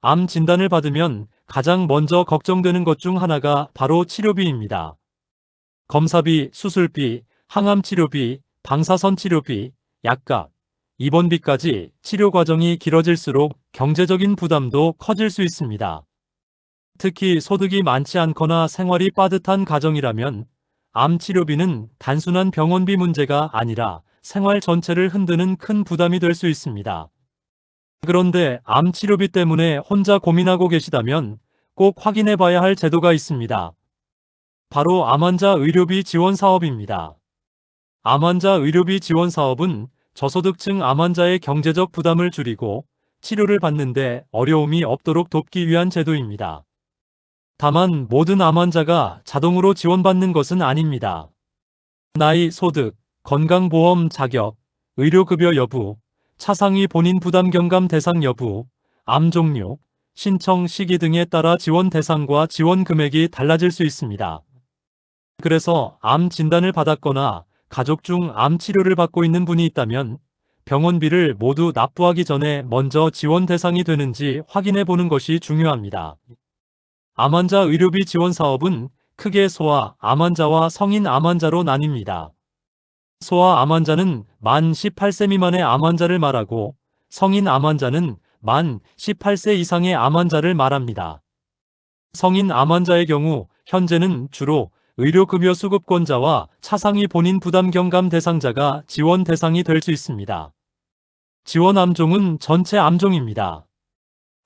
암 진단을 받으면 가장 먼저 걱정되는 것 중 하나가 바로 치료비입니다. 검사비, 수술비, 항암 치료비, 방사선 치료비, 약값, 입원비까지 치료 과정이 길어질수록 경제적인 부담도 커질 수 있습니다. 특히 소득이 많지 않거나 생활이 빠듯한 가정이라면 암 치료비는 단순한 병원비 문제가 아니라 생활 전체를 흔드는 큰 부담이 될 수 있습니다. 그런데 암 치료비 때문에 혼자 고민하고 계시다면 꼭 확인해 봐야 할 제도가 있습니다. 바로 암환자 의료비 지원 사업입니다. 암환자 의료비 지원 사업은 저소득층 암환자의 경제적 부담을 줄이고 치료를 받는데 어려움이 없도록 돕기 위한 제도입니다. 다만 모든 암환자가 자동으로 지원받는 것은 아닙니다. 나이, 소득, 건강보험 자격, 의료급여 여부, 차상위 본인 부담 경감 대상 여부, 암 종류, 신청 시기 등에 따라 지원 대상과 지원 금액이 달라질 수 있습니다. 그래서 암 진단을 받았거나 가족 중 암 치료를 받고 있는 분이 있다면 병원비를 모두 납부하기 전에 먼저 지원 대상이 되는지 확인해 보는 것이 중요합니다. 암환자 의료비 지원 사업은 크게 소아 암환자와 성인 암환자로 나뉩니다. 소아 암환자는 만 18세 미만의 암환자를 말하고 성인 암환자는 만 18세 이상의 암환자를 말합니다. 성인 암환자의 경우 현재는 주로 의료급여 수급권자와 차상위 본인 부담 경감 대상자가 지원 대상이 될 수 있습니다. 지원 암종은 전체 암종입니다.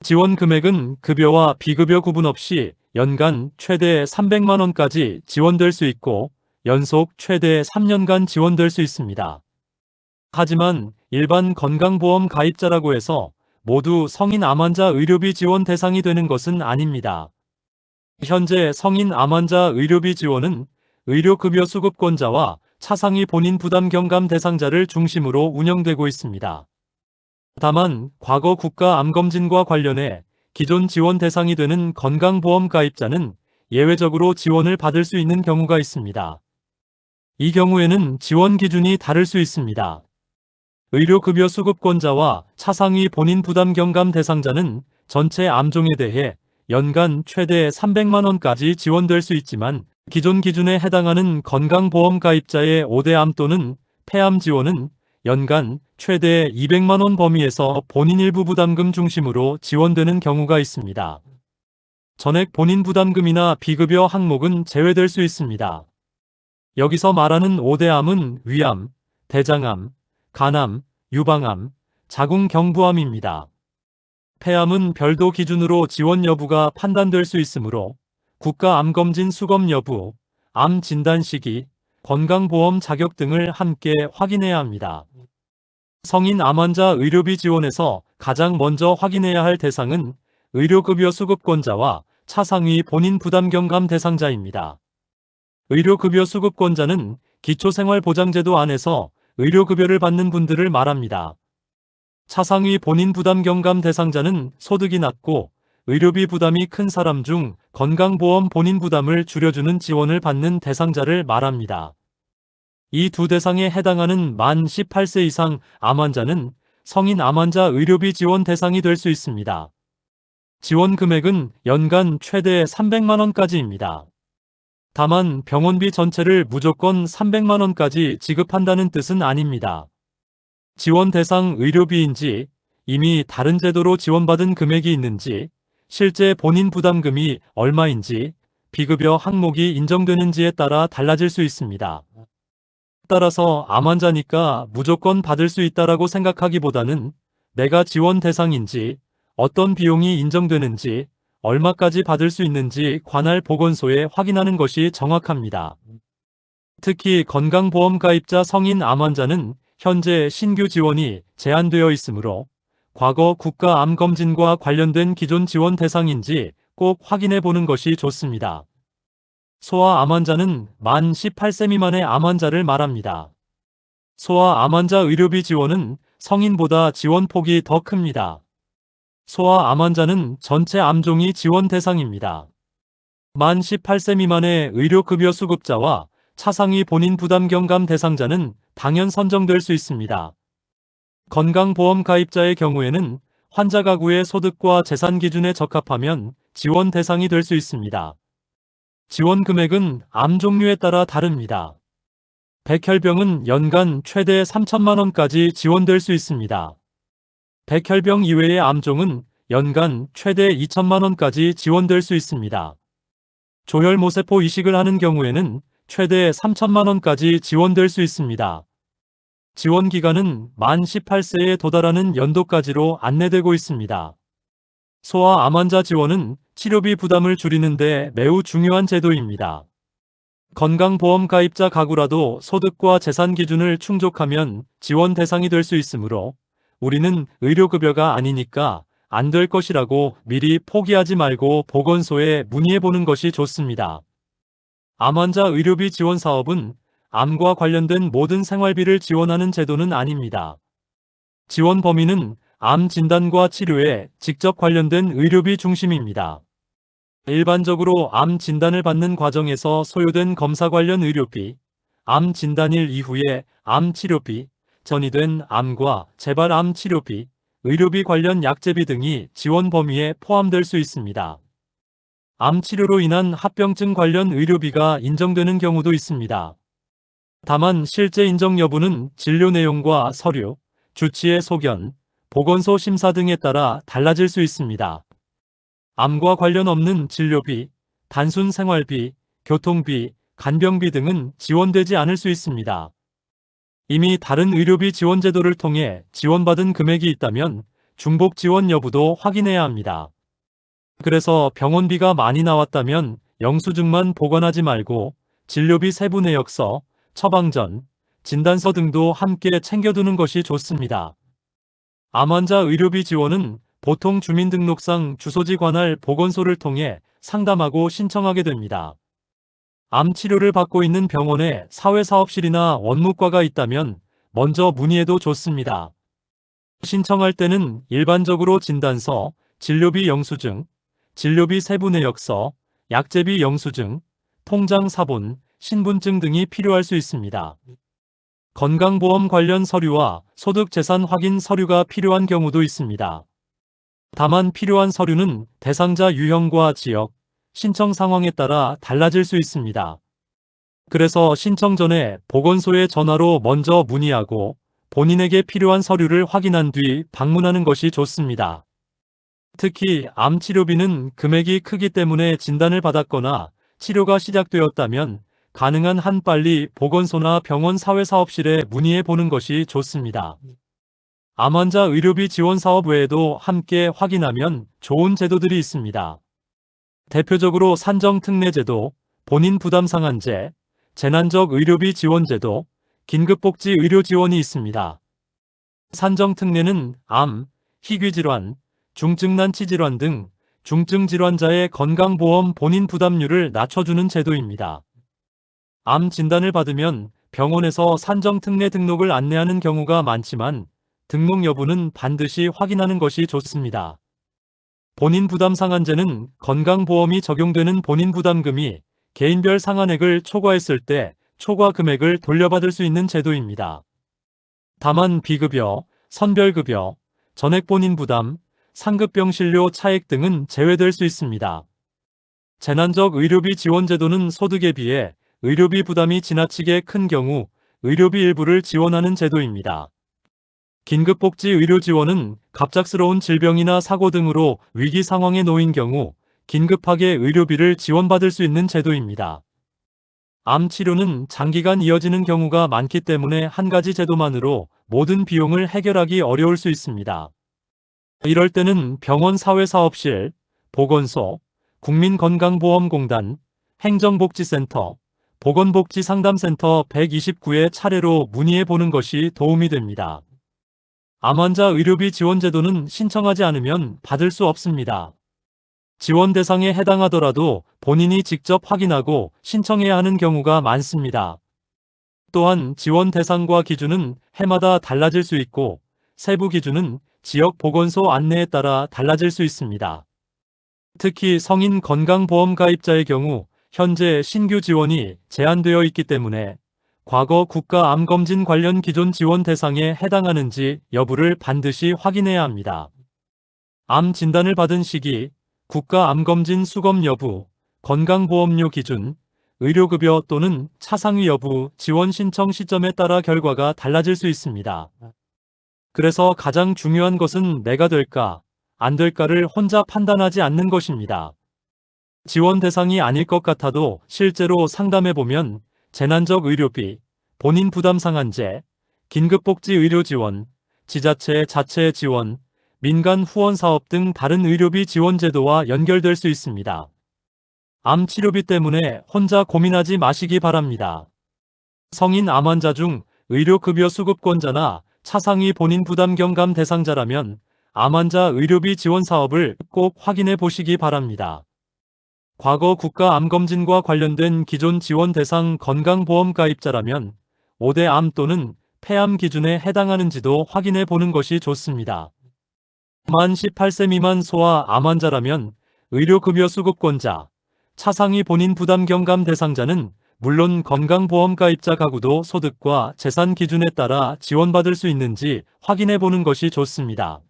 지원 금액은 급여와 비급여 구분 없이 연간 최대 300만 원까지 지원될 수 있고 연속 최대 3년간 지원될 수 있습니다. 하지만 일반 건강보험 가입자라고 해서 모두 성인 암환자 의료비 지원 대상이 되는 것은 아닙니다. 현재 성인 암환자 의료비 지원은 의료급여 수급권자와 차상위 본인 부담 경감 대상자를 중심으로 운영되고 있습니다. 다만 과거 국가암검진과 관련해 기존 지원 대상이 되는 건강보험 가입자는 예외적으로 지원을 받을 수 있는 경우가 있습니다. 이 경우에는 지원 기준이 다를 수 있습니다. 의료급여 수급권자와 차상위 본인 부담 경감 대상자는 전체 암종에 대해 연간 최대 300만 원까지 지원될 수 있지만 기존 기준에 해당하는 건강보험 가입자의 5대암 또는 폐암 지원은 연간 최대 200만 원 범위에서 본인 일부 부담금 중심으로 지원되는 경우가 있습니다. 전액 본인 부담금이나 비급여 항목은 제외될 수 있습니다. 여기서 말하는 5대암은 위암, 대장암, 간암, 유방암, 자궁경부암입니다. 폐암은 별도 기준으로 지원 여부가 판단될 수 있으므로 국가암검진 수검 여부, 암 진단 시기, 건강보험 자격 등을 함께 확인해야 합니다. 성인 암환자 의료비 지원에서 가장 먼저 확인해야 할 대상은 의료급여 수급권자와 차상위 본인 부담 경감 대상자입니다. 의료급여 수급권자는 기초생활보장제도 안에서 의료급여를 받는 분들을 말합니다. 차상위 본인 부담 경감 대상자는 소득이 낮고 의료비 부담이 큰 사람 중 건강보험 본인 부담을 줄여주는 지원을 받는 대상자를 말합니다. 이 두 대상에 해당하는 만 18세 이상 암환자는 성인 암환자 의료비 지원 대상이 될 수 있습니다. 지원 금액은 연간 최대 300만 원까지입니다. 다만 병원비 전체를 무조건 300만 원까지 지급한다는 뜻은 아닙니다. 지원 대상 의료비인지 이미 다른 제도로 지원받은 금액이 있는지 실제 본인 부담금이 얼마인지 비급여 항목이 인정되는지에 따라 달라질 수 있습니다. 따라서 암환자니까 무조건 받을 수 있다라고 생각하기보다는 내가 지원 대상인지 어떤 비용이 인정되는지 얼마까지 받을 수 있는지 관할 보건소에 확인하는 것이 정확합니다. 특히 건강보험 가입자 성인 암환자는 현재 신규 지원이 제한되어 있으므로 과거 국가암검진과 관련된 기존 지원 대상인지 꼭 확인해 보는 것이 좋습니다. 소아 암환자는 만 18세 미만의 암환자를 말합니다. 소아 암환자 의료비 지원은 성인보다 지원 폭이 더 큽니다. 소아 암환자는 전체 암종이 지원 대상입니다. 만 18세 미만의 의료급여 수급자와 차상위 본인 부담 경감 대상자는 당연 선정될 수 있습니다. 건강보험 가입자의 경우에는 환자 가구의 소득과 재산 기준에 적합하면 지원 대상이 될 수 있습니다. 지원 금액은 암 종류에 따라 다릅니다. 백혈병은 연간 최대 3천만 원까지 지원될 수 있습니다. 백혈병 이외의 암종은 연간 최대 2천만 원까지 지원될 수 있습니다. 조혈모세포 이식을 하는 경우에는 최대 3천만 원까지 지원될 수 있습니다. 지원 기간은 만 18세에 도달하는 연도까지로 안내되고 있습니다. 소아 암 환자 지원은 치료비 부담을 줄이는 데 매우 중요한 제도입니다. 건강보험 가입자 가구라도 소득과 재산 기준을 충족하면 지원 대상이 될 수 있으므로 우리는 의료급여가 아니니까 안 될 것이라고 미리 포기하지 말고 보건소에 문의해보는 것이 좋습니다. 암 환자 의료비 지원 사업은 암과 관련된 모든 생활비를 지원하는 제도는 아닙니다. 지원 범위는 암 진단과 치료에 직접 관련된 의료비 중심입니다. 일반적으로 암 진단을 받는 과정에서 소요된 검사 관련 의료비, 암 진단일 이후에 암 치료비, 전이된 암과 재발 암 치료비, 의료비 관련 약제비 등이 지원 범위에 포함될 수 있습니다. 암 치료로 인한 합병증 관련 의료비가 인정되는 경우도 있습니다. 다만 실제 인정 여부는 진료 내용과 서류, 주치의 소견, 보건소 심사 등에 따라 달라질 수 있습니다. 암과 관련 없는 진료비, 단순 생활비, 교통비, 간병비 등은 지원되지 않을 수 있습니다. 이미 다른 의료비 지원 제도를 통해 지원받은 금액이 있다면 중복 지원 여부도 확인해야 합니다. 그래서 병원비가 많이 나왔다면 영수증만 보관하지 말고 진료비 세부 내역서, 처방전, 진단서 등도 함께 챙겨두는 것이 좋습니다. 암 환자 의료비 지원은 보통 주민등록상 주소지 관할 보건소를 통해 상담하고 신청하게 됩니다. 암 치료를 받고 있는 병원에 사회사업실이나 원무과가 있다면 먼저 문의해도 좋습니다. 신청할 때는 일반적으로 진단서, 진료비 영수증, 진료비 세부 내역서, 약제비 영수증, 통장 사본, 신분증 등이 필요할 수 있습니다. 건강보험 관련 서류와 소득재산 확인 서류가 필요한 경우도 있습니다. 다만 필요한 서류는 대상자 유형과 지역, 신청 상황에 따라 달라질 수 있습니다. 그래서 신청 전에 보건소에 전화로 먼저 문의하고 본인에게 필요한 서류를 확인한 뒤 방문하는 것이 좋습니다. 특히 암 치료비는 금액이 크기 때문에 진단을 받았거나 치료가 시작되었다면 가능한 한 빨리 보건소나 병원 사회사업실에 문의해 보는 것이 좋습니다. 암 환자 의료비 지원 사업 외에도 함께 확인하면 좋은 제도들이 있습니다. 대표적으로 산정특례제도, 본인 부담 상한제, 재난적 의료비 지원제도, 긴급복지 의료 지원이 있습니다. 산정특례는 암, 희귀질환, 중증난치질환 등 중증질환자의 건강보험 본인 부담률을 낮춰주는 제도입니다. 암 진단을 받으면 병원에서 산정특례 등록을 안내하는 경우가 많지만 등록 여부는 반드시 확인하는 것이 좋습니다. 본인부담 상한제는 건강보험이 적용되는 본인부담금이 개인별 상한액을 초과했을 때 초과 금액을 돌려받을 수 있는 제도입니다. 다만 비급여, 선별급여, 전액 본인부담, 상급병실료 차액 등은 제외될 수 있습니다. 재난적 의료비 지원제도는 소득에 비해 의료비 부담이 지나치게 큰 경우 의료비 일부를 지원하는 제도입니다. 긴급복지 의료 지원은 갑작스러운 질병이나 사고 등으로 위기 상황에 놓인 경우 긴급하게 의료비를 지원받을 수 있는 제도입니다. 암 치료는 장기간 이어지는 경우가 많기 때문에 한 가지 제도만으로 모든 비용을 해결하기 어려울 수 있습니다. 이럴 때는 병원 사회사업실, 보건소, 국민건강보험공단, 행정복지센터, 보건복지상담센터 129에 차례로 문의해 보는 것이 도움이 됩니다. 암 환자 의료비 지원 제도는 신청하지 않으면 받을 수 없습니다. 지원 대상에 해당하더라도 본인이 직접 확인하고 신청해야 하는 경우가 많습니다. 또한 지원 대상과 기준은 해마다 달라질 수 있고 세부 기준은 지역 보건소 안내에 따라 달라질 수 있습니다. 특히 성인 건강보험 가입자의 경우 현재 신규 지원이 제한되어 있기 때문에 과거 국가암검진 관련 기존 지원 대상에 해당하는지 여부를 반드시 확인해야 합니다. 암 진단을 받은 시기, 국가암검진 수검 여부, 건강보험료 기준, 의료급여 또는 차상위 여부, 지원 신청 시점에 따라 결과가 달라질 수 있습니다. 그래서 가장 중요한 것은 내가 될까, 안 될까를 혼자 판단하지 않는 것입니다. 지원 대상이 아닐 것 같아도 실제로 상담해보면 재난적 의료비, 본인 부담 상한제, 긴급복지 의료 지원, 지자체 자체 지원, 민간 후원 사업 등 다른 의료비 지원 제도와 연결될 수 있습니다. 암 치료비 때문에 혼자 고민하지 마시기 바랍니다. 성인 암 환자 중 의료급여 수급권자나 차상위 본인 부담 경감 대상자라면 암 환자 의료비 지원 사업을 꼭 확인해 보시기 바랍니다. 과거 국가암검진과 관련된 기존 지원 대상 건강보험 가입자라면 5대 암 또는 폐암 기준에 해당하는지도 확인해 보는 것이 좋습니다. 만 18세 미만 소아 암 환자라면 의료급여 수급권자, 차상위 본인 부담 경감 대상자는 물론 건강보험 가입자 가구도 소득과 재산 기준에 따라 지원받을 수 있는지 확인해 보는 것이 좋습니다.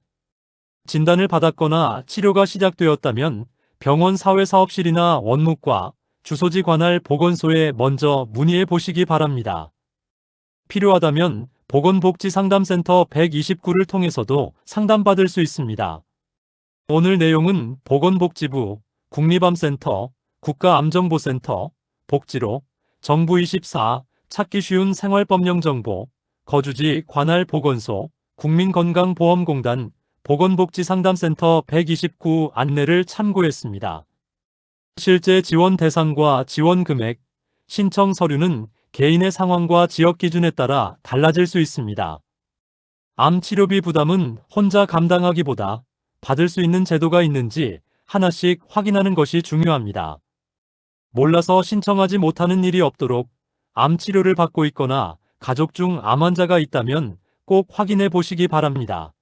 진단을 받았거나 치료가 시작되었다면 병원 사회사업실이나 원무과, 주소지 관할 보건소에 먼저 문의해 보시기 바랍니다. 필요하다면 보건복지상담센터 129를 통해서도 상담받을 수 있습니다. 오늘 내용은 보건복지부, 국립암센터, 국가암정보센터, 복지로, 정부24, 찾기 쉬운 생활법령정보, 거주지 관할 보건소, 국민건강보험공단, 보건복지상담센터 129 안내를 참고했습니다. 실제 지원 대상과 지원 금액, 신청 서류는 개인의 상황과 지역 기준에 따라 달라질 수 있습니다. 암 치료비 부담은 혼자 감당하기보다 받을 수 있는 제도가 있는지 하나씩 확인하는 것이 중요합니다. 몰라서 신청하지 못하는 일이 없도록 암 치료를 받고 있거나 가족 중 암 환자가 있다면 꼭 확인해 보시기 바랍니다.